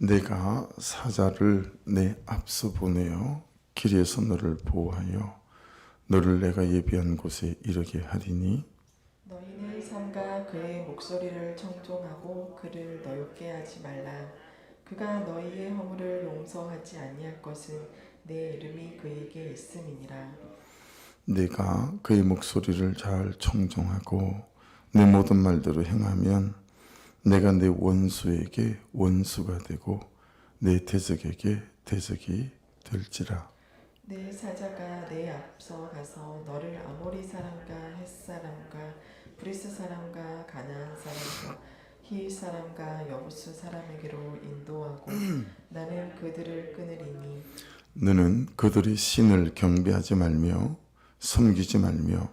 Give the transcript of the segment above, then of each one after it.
내가 사자를 내 앞서 보내어 길에서 너를 보호하여 너를 내가 예비한 곳에 이르게 하리니 너희는 삼가 그의 목소리를 청종하고 그를 너엽게 하지 말라. 그가 너희의 허물을 용서하지 아니할 것은 내 이름이 그에게 있음이니라. 내가 그의 목소리를 잘 청종하고 내 모든 말대로 행하면 내가 내 원수에게 원수가 되고 내 대적에게 대적이 될지라. 내 사자가 내 앞서 가서 너를 아모리 사람과 헷 사람과 브리스 사람과 가나안 사람과 히 사람과 여부스 사람에게로 인도하고 나는 그들을 끊으리니 너는 그들의 신을 경배하지 말며 섬기지 말며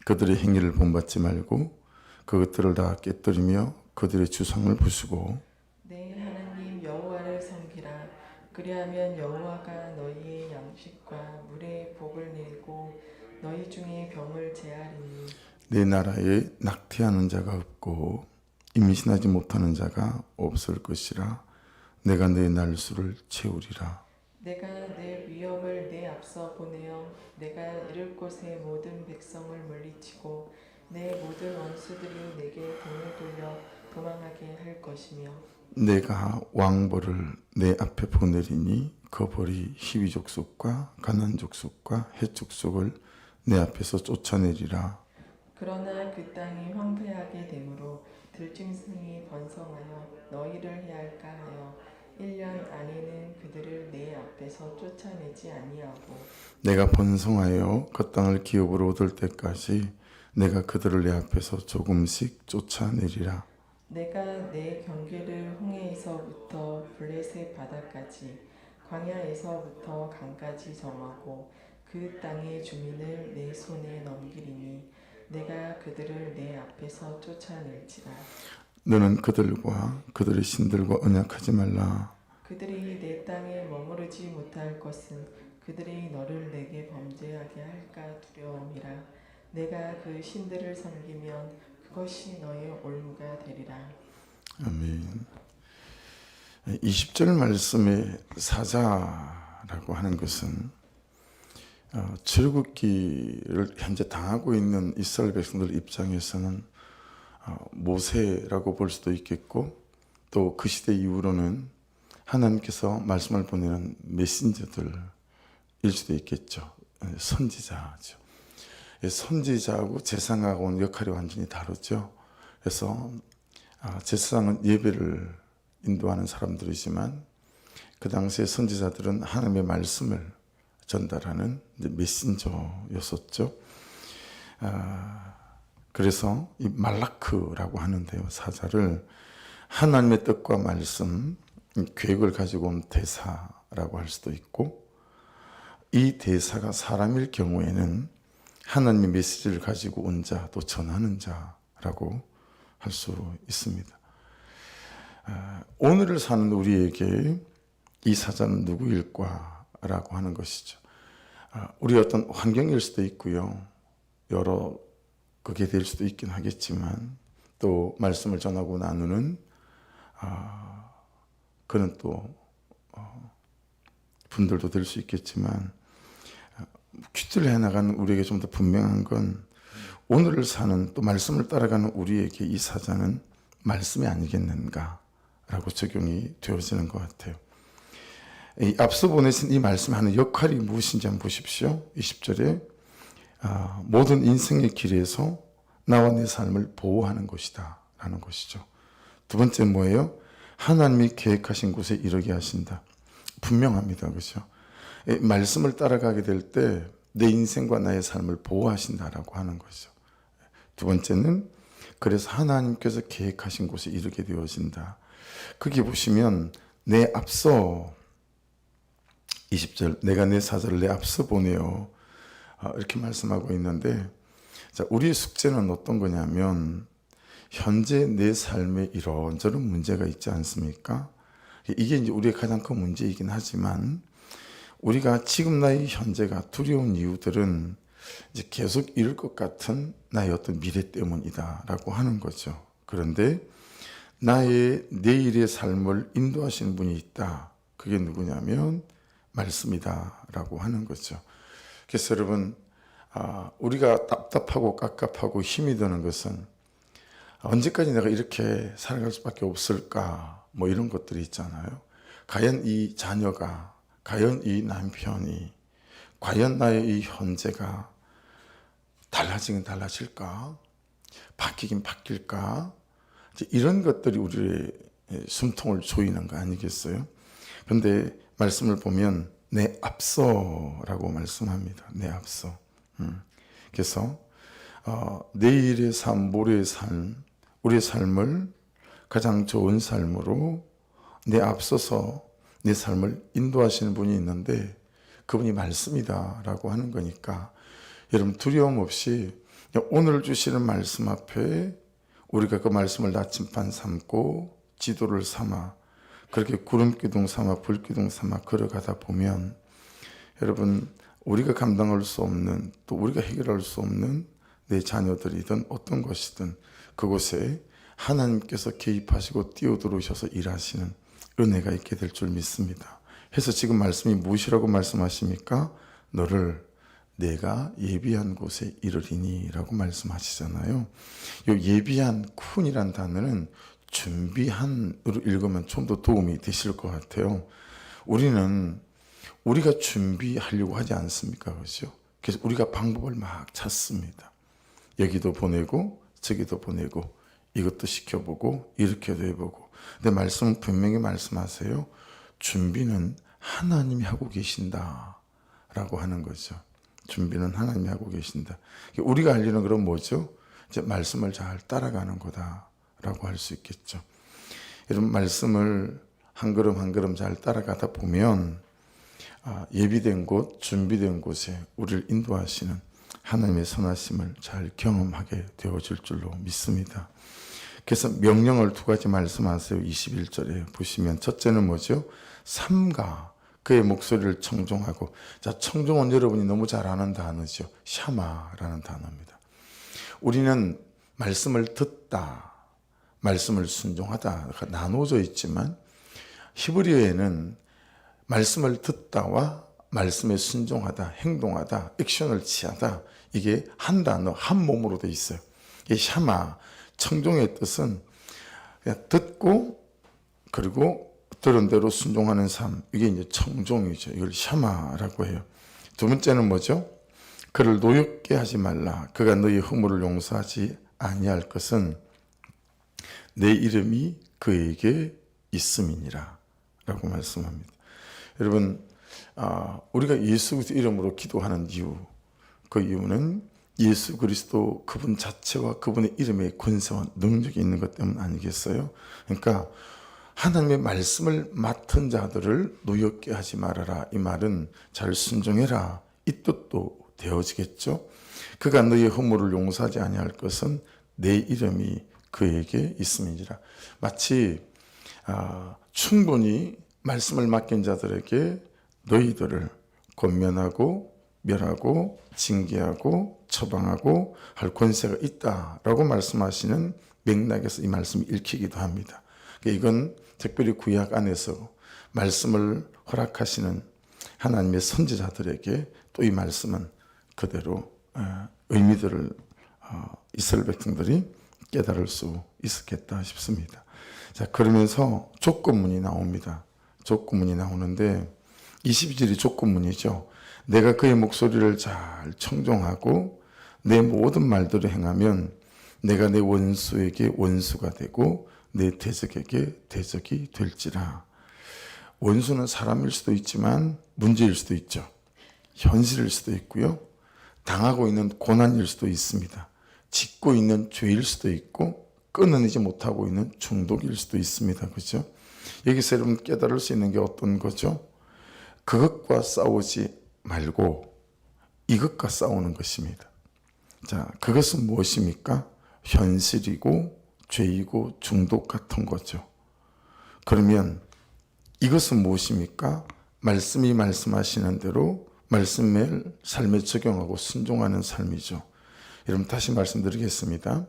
그들의 행위를 본받지 말고 그것들을 다 깨뜨리며 그들의 주상을 부수고 내 하나님 여호와를 섬기라. 그리하면 여호와가 너희의 양식과 물의 복을 내리고 너희 중에 병을 제하리니 내 나라에 낙태하는 자가 없고 임신하지 못하는 자가 없을 것이라. 내가 내 날수를 채우리라. 내가 내 위협을 내 앞서 보내어 내가 이를 곳의 모든 백성을 물리치고 내 모든 원수들이 내게 등을 돌려 도망하게 할 것이며 내가 왕벌을 내 앞에 보내리니 그 벌이 히위 족속과 가나안 족속과 헷 족속을 내 앞에서 쫓아내리라. 그러나 그 땅이 황폐하게 되므로 들짐승이 번성하여 너희를 해할까 하여 1년 안에는 그들을 내 앞에서 쫓아내지 아니하고 내가 번성하여 그 땅을 기업으로 얻을 때까지 내가 그들을 내 앞에서 조금씩 쫓아내리라. 내가 내 경계를 홍해에서부터 블레셋 바다까지 광야에서부터 강까지 정하고 그 땅의 주민을 내 손에 넘기리니 내가 그들을 내 앞에서 쫓아낼지라. 너는 그들과 그들의 신들과 언약하지 말라. 그들이 내 땅에 머무르지 못할 것은 그들이 너를 내게 범죄하게 할까 두려움이라. 내가 그 신들을 섬기면 그것이 너의 올무가 되리라. 아멘. 20절 말씀에 사자라고 하는 것은 출애굽기를 현재 당하고 있는 이스라엘 백성들 입장에서는 모세라고 볼 수도 있겠고 또 그 시대 이후로는 하나님께서 말씀을 보내는 메신저들일 수도 있겠죠. 선지자죠. 선지자하고 제사장하고는 역할이 완전히 다르죠. 그래서 제사장은 예배를 인도하는 사람들이지만 그 당시에 선지자들은 하나님의 말씀을 전달하는 메신저였었죠. 그래서 이 말라크라고 하는데요, 사자를 하나님의 뜻과 말씀, 계획을 가지고 온 대사라고 할 수도 있고, 이 대사가 사람일 경우에는 하나님의 메시지를 가지고 온 자, 또 전하는 자라고 할 수 있습니다. 오늘을 사는 우리에게 이 사자는 누구일까? 라고 하는 것이죠. 우리 어떤 환경일 수도 있고요. 여러 그게 될 수도 있긴 하겠지만 또 말씀을 전하고 나누는 그는 또 분들도 될 수 있겠지만 퀴즈를 해나가는 우리에게 좀 더 분명한 건 오늘을 사는 또 말씀을 따라가는 우리에게 이 사자는 말씀이 아니겠는가 라고 적용이 되어지는 것 같아요. 이 앞서 보내신 이 말씀하는 역할이 무엇인지 한번 보십시오. 20절에 모든 인생의 길에서 나와 내 삶을 보호하는 것이다 라는 것이죠. 두 번째 뭐예요? 하나님이 계획하신 곳에 이르게 하신다. 분명합니다. 그렇죠? 말씀을 따라가게 될 때 내 인생과 나의 삶을 보호하신다라고 하는 거죠. 두 번째는 그래서 하나님께서 계획하신 곳에 이르게 되어진다. 거기 보시면 내 앞서 20절 내가 내 사자를 내 앞서 보내어 이렇게 말씀하고 있는데 자, 우리의 숙제는 어떤 거냐면 현재 내 삶에 이런저런 문제가 있지 않습니까? 이게 이제 우리의 가장 큰 문제이긴 하지만 우리가 지금 나의 현재가 두려운 이유들은 이제 계속 이룰 것 같은 나의 어떤 미래 때문이다라고 하는 거죠. 그런데 나의 내일의 삶을 인도하시는 분이 있다. 그게 누구냐면 말씀이다 라고 하는 거죠. 그래서 여러분, 우리가 답답하고 깝깝하고 힘이 드는 것은 언제까지 내가 이렇게 살아갈 수밖에 없을까, 뭐 이런 것들이 있잖아요. 과연 이 자녀가, 과연 이 남편이, 과연 나의 이 현재가 달라지긴 달라질까, 바뀌긴 바뀔까, 이제 이런 것들이 우리의 숨통을 조이는 거 아니겠어요? 그런데 말씀을 보면 내 앞서라고 말씀합니다. 내 앞서. 그래서 내일의 삶, 모레의 삶, 우리의 삶을 가장 좋은 삶으로 내 앞서서 내 삶을 인도하시는 분이 있는데 그분이 말씀이다라고 하는 거니까 여러분 두려움 없이 오늘 주시는 말씀 앞에 우리가 그 말씀을 나침반 삼고 지도를 삼아 그렇게 구름기둥 삼아 불기둥 삼아 걸어가다 보면 여러분 우리가 감당할 수 없는 또 우리가 해결할 수 없는 내 자녀들이든 어떤 것이든 그곳에 하나님께서 개입하시고 뛰어들어오셔서 일하시는 은혜가 있게 될 줄 믿습니다. 해서 지금 말씀이 무엇이라고 말씀하십니까? 너를 내가 예비한 곳에 이르리니 라고 말씀하시잖아요. 이 예비한 쿤이란 단어는 준비한으로 읽으면 좀 더 도움이 되실 것 같아요. 우리가 준비하려고 하지 않습니까? 그렇죠? 그래서 우리가 방법을 막 찾습니다. 여기도 보내고 저기도 보내고 이것도 시켜보고 이렇게도 해보고. 근데 말씀은 분명히 말씀하세요. 준비는 하나님이 하고 계신다라고 하는 거죠. 준비는 하나님이 하고 계신다. 우리가 할 일은 그럼 뭐죠? 이제 말씀을 잘 따라가는 거다라고 할 수 있겠죠. 이런 말씀을 한 걸음 한 걸음 잘 따라가다 보면 예비된 곳, 준비된 곳에 우리를 인도하시는 하나님의 선하심을 잘 경험하게 되어질 줄로 믿습니다. 그래서 명령을 두 가지 말씀하세요. 21절에 보시면 첫째는 뭐죠? 삼가 그의 목소리를 청종하고. 자, 청종은 여러분이 너무 잘 아는 단어죠. 샤마라는 단어입니다. 우리는 말씀을 듣다, 말씀을 순종하다 나눠져 있지만 히브리어에는 말씀을 듣다와 말씀에 순종하다, 행동하다, 액션을 취하다 이게 한 단어, 한 몸으로 돼 있어요. 이 샤마, 청종의 뜻은 그냥 듣고 그리고 들은 대로 순종하는 삶, 이게 이제 청종이죠. 이걸 샤마라고 해요. 두 번째는 뭐죠? 그를 노엽게 하지 말라. 그가 너희 허물을 용서하지 아니할 것은 내 이름이 그에게 있음이니라 라고 말씀합니다. 여러분, 우리가 예수 그리스도 이름으로 기도하는 이유, 그 이유는 예수 그리스도 그분 자체와 그분의 이름의 권세와 능력이 있는 것 때문 아니겠어요? 그러니까 하나님의 말씀을 맡은 자들을 노엽게 하지 말아라. 이 말은 잘 순종해라. 이 뜻도 되어지겠죠. 그가 너의 허물을 용서하지 아니할 것은 내 이름이 그에게 있음이니라. 마치 충분히 말씀을 맡긴 자들에게 너희들을 권면하고 멸하고 징계하고 처방하고 할 권세가 있다라고 말씀하시는 맥락에서 이 말씀이 읽히기도 합니다. 이건 특별히 구약 안에서 말씀을 허락하시는 하나님의 선지자들에게 또 이 말씀은 그대로 의미들을 이스라엘 백성들이 깨달을 수 있었겠다 싶습니다. 자, 그러면서 조건문이 나옵니다. 조건문이 나오는데 22절이 조건문이죠. 내가 그의 목소리를 잘 청종하고 내 모든 말들을 행하면 내가 내 원수에게 원수가 되고 내 대적에게 대적이 될지라. 원수는 사람일 수도 있지만 문제일 수도 있죠. 현실일 수도 있고요. 당하고 있는 고난일 수도 있습니다. 짓고 있는 죄일 수도 있고 끊어내지 못하고 있는 중독일 수도 있습니다. 그렇죠? 여기서 여러분 깨달을 수 있는 게 어떤 거죠? 그것과 싸우지 말고 이것과 싸우는 것입니다. 자, 그것은 무엇입니까? 현실이고 죄이고 중독 같은 거죠. 그러면 이것은 무엇입니까? 말씀이 말씀하시는 대로 말씀을 삶에 적용하고 순종하는 삶이죠. 여러분 다시 말씀드리겠습니다.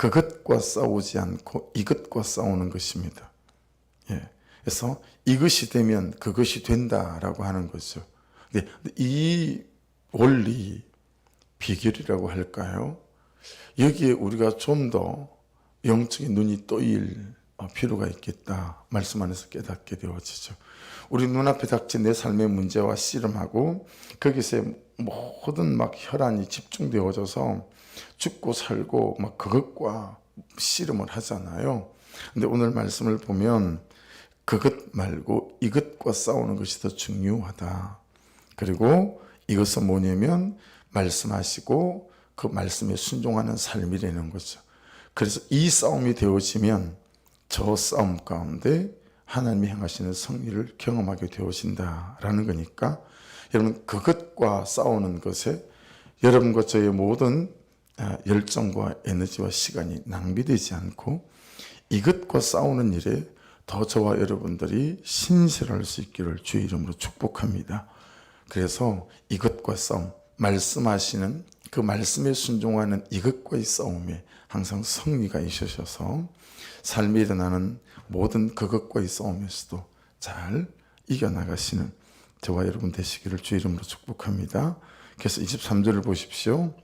그것과 싸우지 않고 이것과 싸우는 것입니다. 예. 그래서 이것이 되면 그것이 된다라고 하는 거죠. 근데 이 원리, 비결이라고 할까요? 여기에 우리가 좀 더 영적인 눈이 떠일 필요가 있겠다. 말씀 안에서 깨닫게 되어지죠. 우리 눈앞에 닥친 내 삶의 문제와 씨름하고 거기서 모든 막 혈안이 집중되어져서 죽고 살고 막 그것과 씨름을 하잖아요. 근데 오늘 말씀을 보면 그것 말고 이것과 싸우는 것이 더 중요하다. 그리고 이것은 뭐냐면 말씀하시고 그 말씀에 순종하는 삶이라는 거죠. 그래서 이 싸움이 되어지면 저 싸움 가운데 하나님이 행하시는 승리를 경험하게 되어진다라는 거니까 여러분 그것과 싸우는 것에 여러분과 저의 모든 열정과 에너지와 시간이 낭비되지 않고 이것과 싸우는 일에 더 저와 여러분들이 신실할 수 있기를 주의 이름으로 축복합니다. 그래서 이것과 싸움, 말씀하시는 그 말씀에 순종하는 이것과의 싸움에 항상 승리가 있으셔서 삶에 일어나는 모든 그것과의 싸움에서도 잘 이겨나가시는 저와 여러분 되시기를 주의 이름으로 축복합니다. 그래서 23절을 보십시오.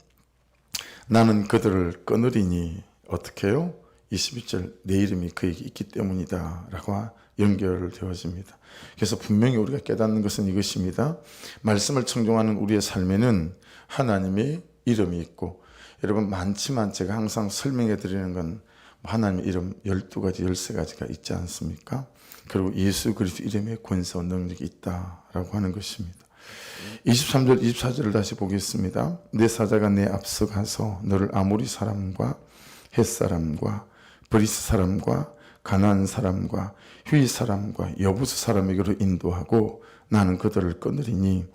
나는 그들을 끊으리니 어떻게 해요? 21절 내 이름이 그에게 있기 때문이다 라고 연결되어집니다. 그래서 분명히 우리가 깨닫는 것은 이것입니다. 말씀을 청종하는 우리의 삶에는 하나님의 이름이 있고, 여러분 많지만 제가 항상 설명해 드리는 건 하나님의 이름 12가지 13가지가 있지 않습니까? 그리고 예수 그리스도 이름에 권세와 능력이 있다라고 하는 것입니다. 23절 24절을 다시 보겠습니다. 내 사자가 내 앞서 가서 너를 아모리 사람과 헷사람과 브리스 사람과 가나안 사람과 휘 사람과 여부스 사람에게로 인도하고 나는 그들을 끊으리니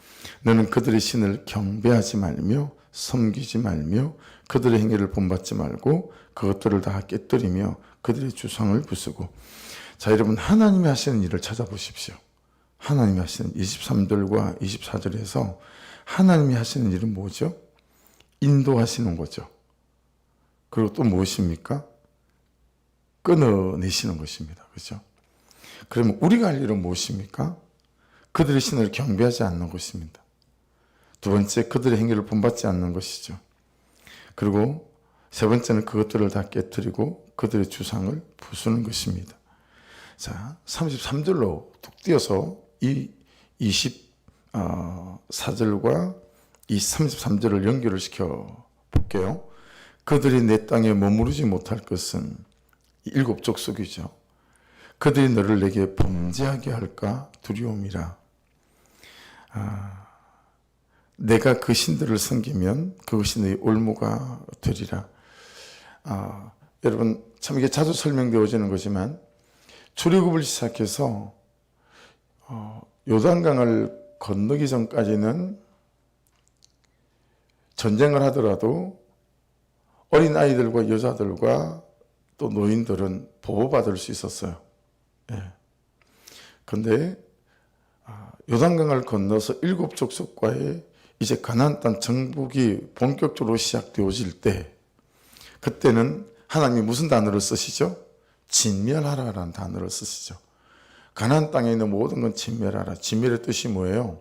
너는 그들의 신을 경배하지 말며 섬기지 말며 그들의 행위를 본받지 말고 그것들을 다 깨뜨리며 그들의 주상을 부수고. 자, 여러분 하나님이 하시는 일을 찾아보십시오. 하나님이 하시는 23절과 24절에서 하나님이 하시는 일은 뭐죠? 인도하시는 거죠. 그리고 또 무엇입니까? 끊어내시는 것입니다. 그렇죠? 그러면 우리가 할 일은 무엇입니까? 그들의 신을 경배하지 않는 것입니다. 두 번째, 그들의 행위를 본받지 않는 것이죠. 그리고 세 번째는 그것들을 다 깨뜨리고 그들의 주상을 부수는 것입니다. 자, 33절로 툭 띄어서 이 24절과 이 33절을 연결을 시켜 볼게요. 그들이 내 땅에 머무르지 못할 것은 일곱 족속이죠. 그들이 너를 내게 범죄하게 할까 두려움이라. 내가 그 신들을 섬기면 그것이 너희 올무가 되리라. 여러분 참 이게 자주 설명되어지는 거지만 출애굽을 시작해서 요단강을 건너기 전까지는 전쟁을 하더라도 어린 아이들과 여자들과 또 노인들은 보호받을 수 있었어요. 그런데 요단강을 건너서 일곱 족속과의 이제 가나안 땅 정복이 본격적으로 시작되어질 때, 그때는 하나님이 무슨 단어를 쓰시죠? 진멸하라라는 단어를 쓰시죠. 가나안 땅에 있는 모든 건 진멸하라. 진멸의 뜻이 뭐예요?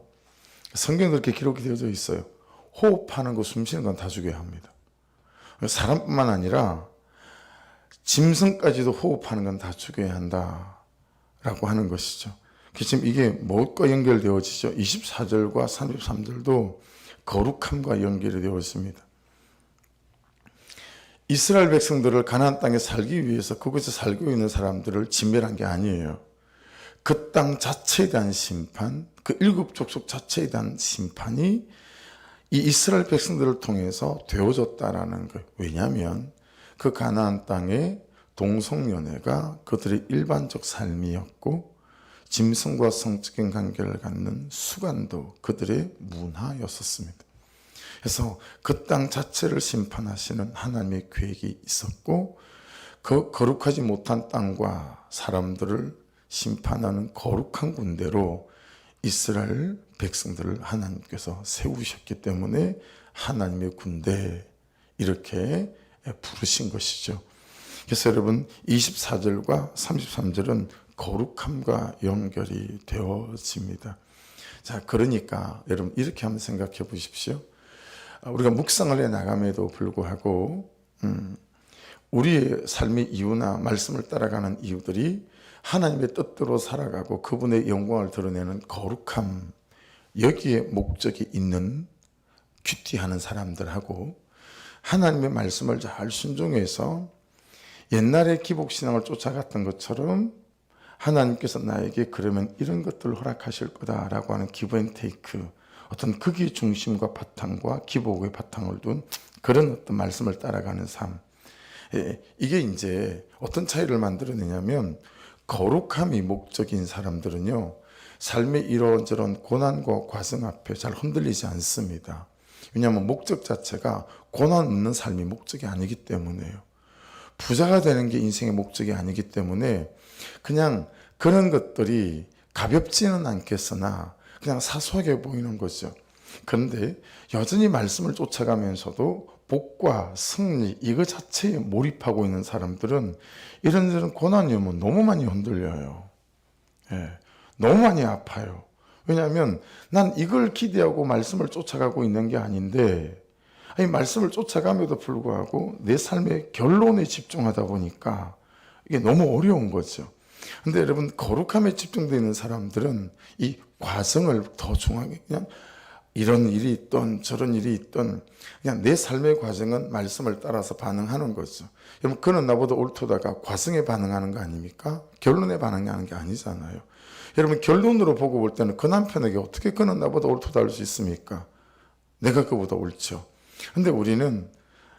성경에 그렇게 기록이 되어져 있어요. 호흡하는 거, 숨 쉬는 건 다 죽여야 합니다. 사람뿐만 아니라 짐승까지도 호흡하는 건 다 죽여야 한다라고 하는 것이죠. 지금 이게 무엇과 연결되어지죠? 24절과 33절도 거룩함과 연결이 되어 있습니다. 이스라엘 백성들을 가나안 땅에 살기 위해서 그곳에 살고 있는 사람들을 진멸한 게 아니에요. 그 땅 자체에 대한 심판, 그 일곱 족속 자체에 대한 심판이 이 이스라엘 백성들을 통해서 되어졌다라는 거예요. 왜냐하면 그 가나안 땅의 동성연애가 그들의 일반적 삶이었고 짐승과 성적인 관계를 갖는 수간도 그들의 문화였었습니다. 그래서 그 땅 자체를 심판하시는 하나님의 계획이 있었고, 그 거룩하지 못한 땅과 사람들을 심판하는 거룩한 군대로 이스라엘 백성들을 하나님께서 세우셨기 때문에 하나님의 군대 이렇게 부르신 것이죠. 그래서 여러분 24절과 33절은 거룩함과 연결이 되어집니다. 자, 그러니까 여러분 이렇게 한번 생각해 보십시오. 우리가 묵상을 해 나감에도 불구하고 우리의 삶의 이유나 말씀을 따라가는 이유들이 하나님의 뜻대로 살아가고 그분의 영광을 드러내는 거룩함, 여기에 목적이 있는 큐티하는 사람들하고 하나님의 말씀을 잘 순종해서 옛날에 기복신앙을 쫓아갔던 것처럼 하나님께서 나에게 그러면 이런 것들을 허락하실 거다라고 하는 기브 앤 테이크, 어떤 극의 중심과 바탕과 기복의 바탕을 둔 그런 어떤 말씀을 따라가는 삶. 이게 이제 어떤 차이를 만들어내냐면 거룩함이 목적인 사람들은요, 삶의 이런저런 고난과 과정 앞에 잘 흔들리지 않습니다. 왜냐하면 목적 자체가 고난 없는 삶이 목적이 아니기 때문에요. 부자가 되는 게 인생의 목적이 아니기 때문에 그냥 그런 것들이 가볍지는 않겠으나 그냥 사소하게 보이는 거죠. 그런데 여전히 말씀을 쫓아가면서도 복과 승리 이거 자체에 몰입하고 있는 사람들은 이런저런 고난이 오면 너무 많이 흔들려요. 너무 많이 아파요. 왜냐하면 난 이걸 기대하고 말씀을 쫓아가고 있는 게 아닌데, 아니 말씀을 쫓아감에도 불구하고 내 삶의 결론에 집중하다 보니까 이게 너무 어려운 거죠. 근데 여러분 거룩함에 집중되어 있는 사람들은 이 과정을 더 중요하게 그냥 이런 일이 있던 저런 일이 있던 그냥 내 삶의 과정은 말씀을 따라서 반응하는 거죠. 여러분 그는 나보다 옳다가 과정에 반응하는 거 아닙니까? 결론에 반응하는 게 아니잖아요. 여러분 결론으로 보고 볼 때는 그 남편에게 어떻게 그는 나보다 옳다 할 수 있습니까? 내가 그보다 옳죠. 근데 우리는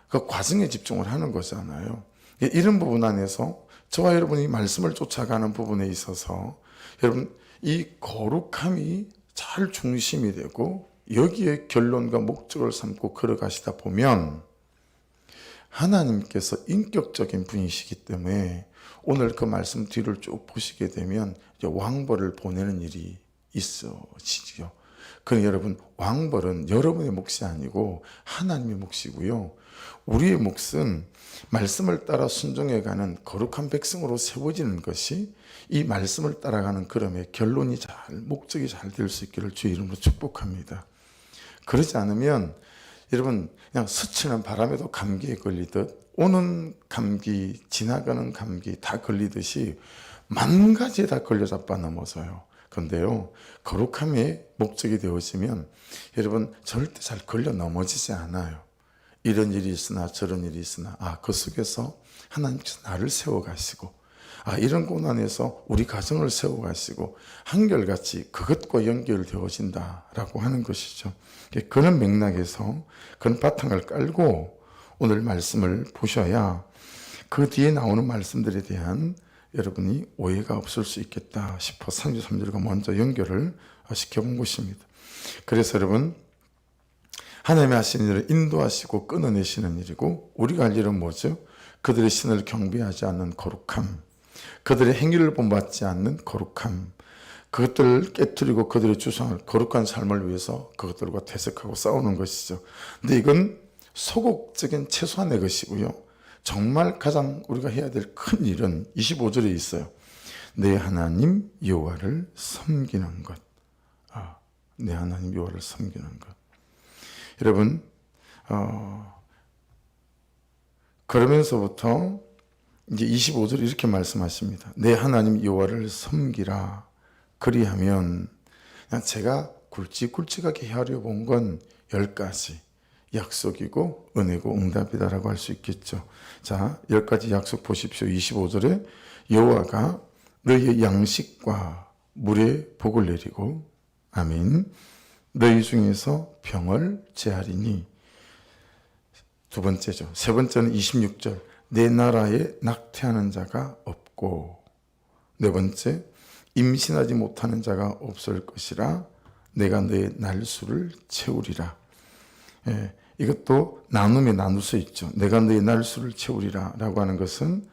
그 과정에 집중을 하는 거잖아요. 이런 부분 안에서 저와 여러분이 말씀을 쫓아가는 부분에 있어서 여러분 이 거룩함이 잘 중심이 되고 여기에 결론과 목적을 삼고 걸어가시다 보면 하나님께서 인격적인 분이시기 때문에 오늘 그 말씀 뒤를 쭉 보시게 되면 이제 왕벌을 보내는 일이 있어지죠. 그럼 여러분 왕벌은 여러분의 몫이 아니고 하나님의 몫이고요. 우리의 몫은 말씀을 따라 순종해가는 거룩한 백성으로 세워지는 것이 이 말씀을 따라가는 걸음의 결론이 잘 목적이 잘 될 수 있기를 주의 이름으로 축복합니다. 그러지 않으면 여러분 그냥 스치는 바람에도 감기에 걸리듯 오는 감기 지나가는 감기 다 걸리듯이 만 가지에 다 걸려 자빠 넘어져요. 그런데요 거룩함의 목적이 되어지면 여러분 절대 잘 걸려 넘어지지 않아요. 이런 일이 있으나 저런 일이 있으나 그 속에서 하나님께서 나를 세워가시고 이런 고난에서 우리 가정을 세워가시고 한결같이 그것과 연결되어진다라고 하는 것이죠. 그런 맥락에서 그런 바탕을 깔고 오늘 말씀을 보셔야 그 뒤에 나오는 말씀들에 대한 여러분이 오해가 없을 수 있겠다 싶어 33절과 먼저 연결을 시켜본 것입니다. 그래서 여러분 하나님이 하시는 일을 인도하시고 끊어내시는 일이고 우리가 할 일은 뭐죠? 그들의 신을 경배하지 않는 거룩함, 그들의 행위를 본받지 않는 거룩함, 그것들을 깨뜨리고 그들의 주장을 거룩한 삶을 위해서 그것들과 대적하고 싸우는 것이죠. 근데 이건 소극적인 최소한의 것이고요. 정말 가장 우리가 해야 될 큰 일은 25절에 있어요. 내 하나님 여호와를 섬기는 것. 내 하나님 여호와를 섬기는 것. 여러분 그러면서부터 이제 25절 이렇게 말씀하십니다. 내 하나님 여호와를 섬기라. 그리하면 그냥 제가 굵직굵직하게 헤아려 본 건 10가지 약속이고 은혜고 응답이다라고 할 수 있겠죠. 자, 10가지 약속 보십시오. 25절에 여호와가 너희의 양식과 물에 복을 내리고 아멘. 너희 중에서 병을 제하리니. 두 번째죠. 세 번째는 26절. 내 나라에 낙태하는 자가 없고. 네 번째, 임신하지 못하는 자가 없을 것이라 내가 너의 날수를 채우리라. 이것도 나눔에 나눌 수 있죠. 내가 너의 날수를 채우리라 라고 하는 것은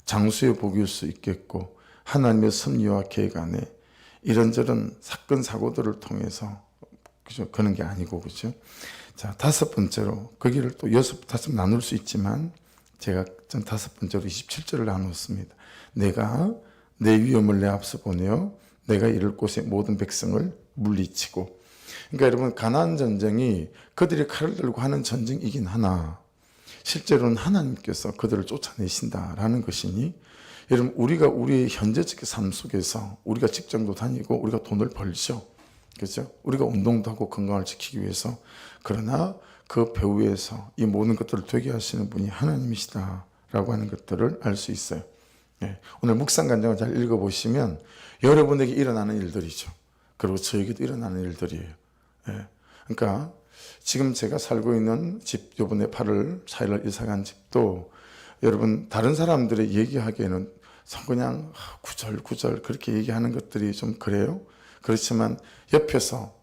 장수의 복일 수 있겠고 하나님의 섭리와 계획 안에 이런저런 사건 사고들을 통해서 그죠? 그런 게 아니고 그죠? 자, 다섯 번째로 거기를 또 다섯 나눌 수 있지만 제가 전 5번째로 27절을 나눴습니다. 내가 내 위엄을 내 앞서 보내어 내가 이를 곳의 모든 백성을 물리치고. 그러니까 여러분, 가나안 전쟁이 그들이 칼을 들고 하는 전쟁이긴 하나 실제로는 하나님께서 그들을 쫓아내신다라는 것이니, 여러분, 우리가 우리의 현재적 삶 속에서 우리가 직장도 다니고 우리가 돈을 벌죠. 그렇죠? 우리가 운동도 하고 건강을 지키기 위해서. 그러나 그 배후에서 이 모든 것들을 되게 하시는 분이 하나님이시다라고 하는 것들을 알 수 있어요. 예. 오늘 묵상 간증을 잘 읽어보시면 여러분에게 일어나는 일들이죠. 그리고 저에게도 일어나는 일들이에요. 예. 그러니까 지금 제가 살고 있는 집, 이번에 8월 4일 이사간 집도 여러분, 다른 사람들이 얘기하기에는 그냥 구절구절 그렇게 얘기하는 것들이 좀 그래요. 그렇지만 옆에서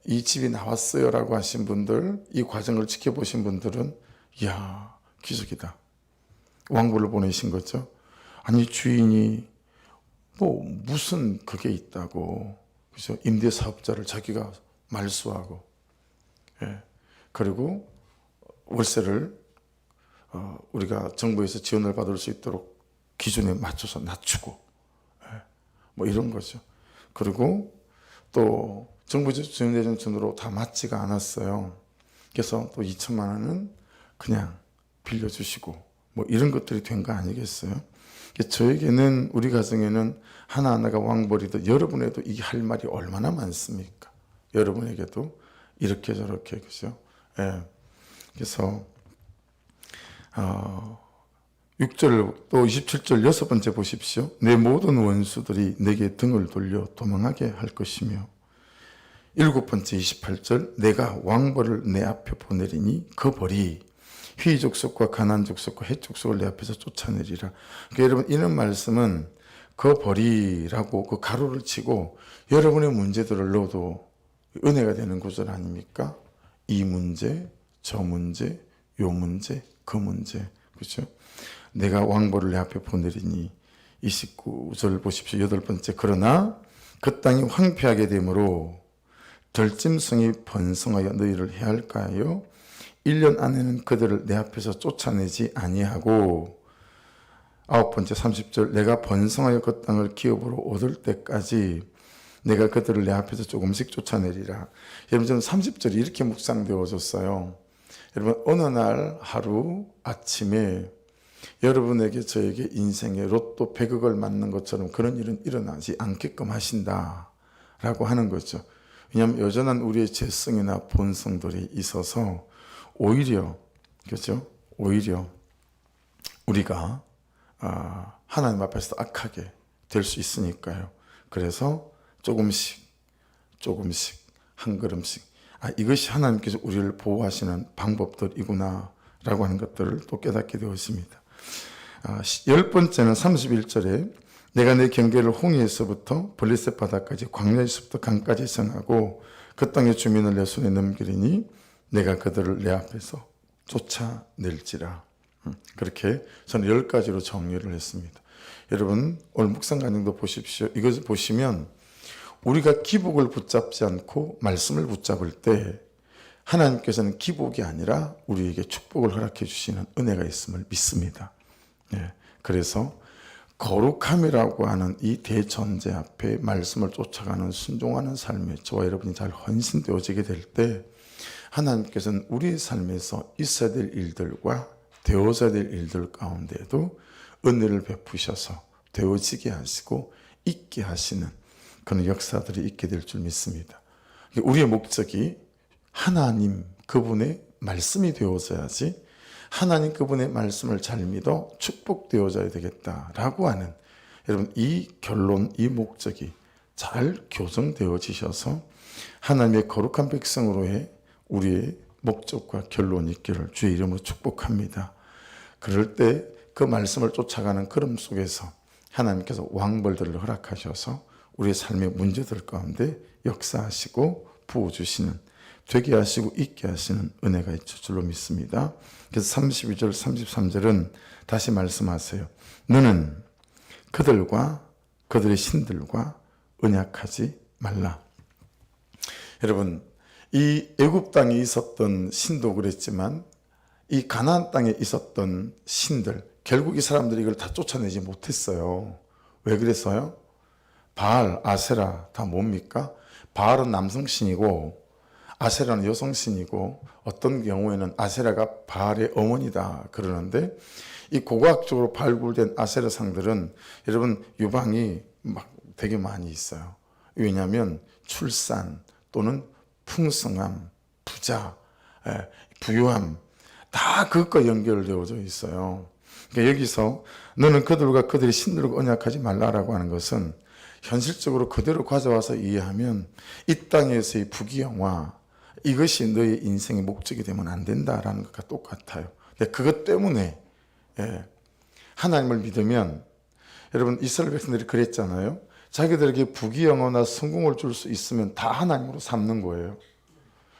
이 집이 나왔어요 라고 하신 분들, 이 과정을 지켜보신 분들은 이야, 기적이다. 왕부를 보내신 거죠. 아니, 주인이 뭐 무슨 그게 있다고, 그죠? 임대사업자를 자기가 말소하고, 예. 그리고 월세를 우리가 정부에서 지원을 받을 수 있도록 기준에 맞춰서 낮추고, 예. 뭐 이런 거죠. 그리고 또 정부 지원대전으로 다 맞지가 않았어요. 그래서 또 2천만 원은 그냥 빌려주시고 뭐 이런 것들이 된 거 아니겠어요? 저에게는, 우리 가정에는 하나하나가 왕벌이도 여러분에도 이게 할 말이 얼마나 많습니까? 여러분에게도 이렇게 저렇게, 그죠? 예. 그래서 6절 또 27절 6번째 보십시오. 내 모든 원수들이 내게 등을 돌려 도망하게 할 것이며, 7번째 28절 내가 왕벌을 내 앞에 보내리니 그 벌이 휘 족속과 가나안 족속과 헷 족속을 내 앞에서 쫓아내리라. 그러니까 여러분, 이런 말씀은 그 벌이라고 그 가로를 치고 여러분의 문제들을 넣어도 은혜가 되는 구절 아닙니까? 이 문제, 저 문제, 요 문제, 그 문제, 그렇죠? 내가 왕벌을 내 앞에 보내리니. 29절 보십시오. 8번째 그러나 그 땅이 황폐하게 되므로 들짐승이 번성하여 너희를 해할까요? 1년 안에는 그들을 내 앞에서 쫓아내지 아니하고. 9번째 30절 내가 번성하여 그 땅을 기업으로 얻을 때까지 내가 그들을 내 앞에서 조금씩 쫓아내리라. 여러분, 저는 30절이 이렇게 묵상되어졌어요. 여러분, 어느 날 하루 아침에 여러분에게 저에게 인생의 로또 100억을 맞는 것처럼 그런 일은 일어나지 않게끔 하신다라고 하는 거죠. 왜냐하면 여전한 우리의 죄성이나 본성들이 있어서 오히려, 그렇죠? 오히려 우리가 하나님 앞에서 악하게 될 수 있으니까요. 그래서 조금씩 한 걸음씩, 이것이 하나님께서 우리를 보호하시는 방법들이구나 라고 하는 것들을 또 깨닫게 되었습니다. 10번째는 31절에 내가 내 경계를 홍해에서부터 블레셋 바다까지 광야에서부터 강까지 정하고 그 땅의 주민을 내 손에 넘기리니 내가 그들을 내 앞에서 쫓아낼지라. 그렇게 저는 10가지로 정리를 했습니다. 여러분, 오늘 묵상 간증도 보십시오. 이것을 보시면 우리가 기복을 붙잡지 않고 말씀을 붙잡을 때 하나님께서는 기복이 아니라 우리에게 축복을 허락해 주시는 은혜가 있음을 믿습니다. 네. 그래서 거룩함이라고 하는 이 대전제 앞에 말씀을 쫓아가는 순종하는 삶에 저와 여러분이 잘 헌신되어지게 될 때 하나님께서는 우리의 삶에서 있어야 될 일들과 되어져야 될 일들 가운데도 은혜를 베푸셔서 되어지게 하시고 있게 하시는 그런 역사들이 있게 될 줄 믿습니다. 우리의 목적이 하나님 그분의 말씀이 되어져야지, 하나님 그분의 말씀을 잘 믿어 축복되어져야 되겠다라고 하는, 여러분, 이 결론, 이 목적이 잘 교정되어지셔서 하나님의 거룩한 백성으로의 우리의 목적과 결론이 있기를 주의 이름으로 축복합니다. 그럴 때 그 말씀을 쫓아가는 걸음 속에서 하나님께서 왕벌들을 허락하셔서 우리의 삶의 문제들 가운데 역사하시고 부어주시는, 되게 하시고 있게 하시는 은혜가 있을 줄로 믿습니다. 그래서 32절 33절은 다시 말씀하세요. 너는 그들과 그들의 신들과 언약하지 말라. 여러분, 이 애굽 땅에 있었던 신도 그랬지만 이 가나안 땅에 있었던 신들, 결국 이 사람들이 이걸 다 쫓아내지 못했어요. 왜 그랬어요? 바알, 아세라 다 뭡니까? 바알은 남성신이고 아세라는 여성신이고 어떤 경우에는 아세라가 바알의 어머니다 그러는데 이 고고학적으로 발굴된 아세라 상들은 여러분 유방이 막 되게 많이 있어요. 왜냐하면 출산 또는 풍성함, 부자, 부유함 다 그것과 연결되어져 있어요. 그러니까 여기서 너는 그들과 그들의 신들과 언약하지 말라라고 하는 것은 현실적으로 그대로 가져와서 이해하면 이 땅에서의 부귀영화 이것이 너의 인생의 목적이 되면 안 된다라는 것과 똑같아요. 근데 그것 때문에 하나님을 믿으면 여러분 이스라엘 백성들이 그랬잖아요. 자기들에게 부귀영화나 성공을 줄 수 있으면 다 하나님으로 삼는 거예요.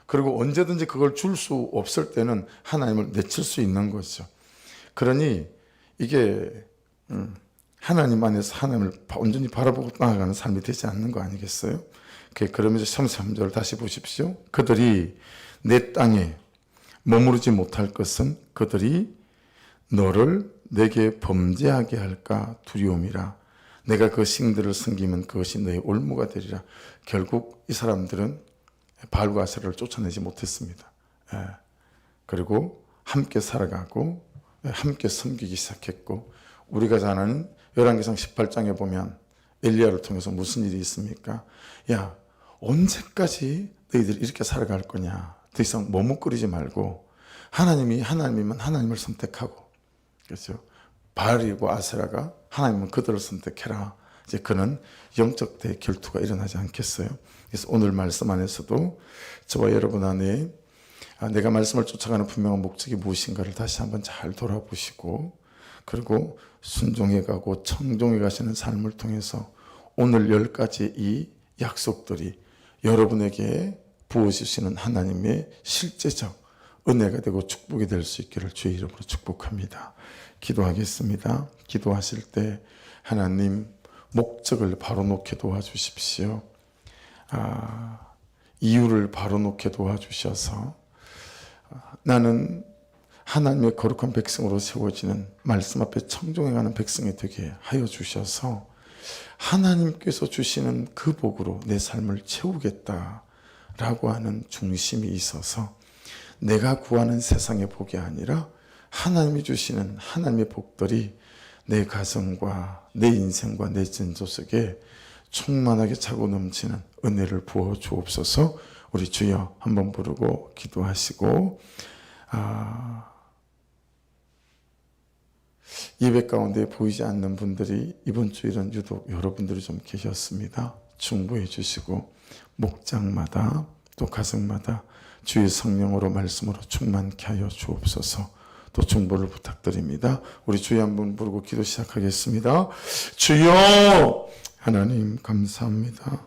그리고 언제든지 그걸 줄 수 없을 때는 하나님을 내칠 수 있는 거죠. 그러니 이게 하나님 안에서 하나님을 온전히 바라보고 나아가는 삶이 되지 않는 거 아니겠어요? 그러면서 33절 다시 보십시오. 그들이 내 땅에 머무르지 못할 것은 그들이 너를 내게 범죄하게 할까 두려움이라. 내가 그 신들을 섬기면 그것이 너의 올무가 되리라. 결국 이 사람들은 바알과 아세라를 쫓아내지 못했습니다. 그리고 함께 살아가고 함께 섬기기 시작했고 우리가 잘 아는 열왕기상 18장에 보면 엘리야를 통해서 무슨 일이 있습니까? 야 언제까지 너희들이 이렇게 살아갈 거냐. 더 이상 머뭇거리지 말고 하나님이면 하나님을 선택하고 그렇죠. 바알이고 아세라가 하나님은 그들을 선택해라. 이제 그는 영적 대결투가 일어나지 않겠어요. 그래서 오늘 말씀 안에서도 저와 여러분 안에 내가 말씀을 쫓아가는 분명한 목적이 무엇인가를 다시 한번 잘 돌아보시고 그리고 순종해 가고 청종해 가시는 삶을 통해서 오늘 10가지 이 약속들이 여러분에게 부어주시는 하나님의 실제적 은혜가 되고 축복이 될 수 있기를 주의 이름으로 축복합니다. 기도하겠습니다. 기도하실 때 하나님 목적을 바로 놓게 도와주십시오. 이유를 바로 놓게 도와주셔서 나는 하나님의 거룩한 백성으로 세워지는 말씀 앞에 청종해가는 백성이 되게 하여 주셔서 하나님께서 주시는 그 복으로 내 삶을 채우겠다라고 하는 중심이 있어서 내가 구하는 세상의 복이 아니라 하나님이 주시는 하나님의 복들이 내 가정과 내 인생과 내 전조 속에 충만하게 차고 넘치는 은혜를 부어 주옵소서. 우리 주여 한번 부르고 기도하시고 예배 가운데 보이지 않는 분들이 이번 주일은 유독 여러분들이 좀 계셨습니다. 충고해 주시고 목장마다 또 가정마다 주의 성령으로 말씀으로 충만케 하여 주옵소서. 또 중보를 부탁드립니다. 우리 주여 한번 부르고 기도 시작하겠습니다. 주여 하나님 감사합니다.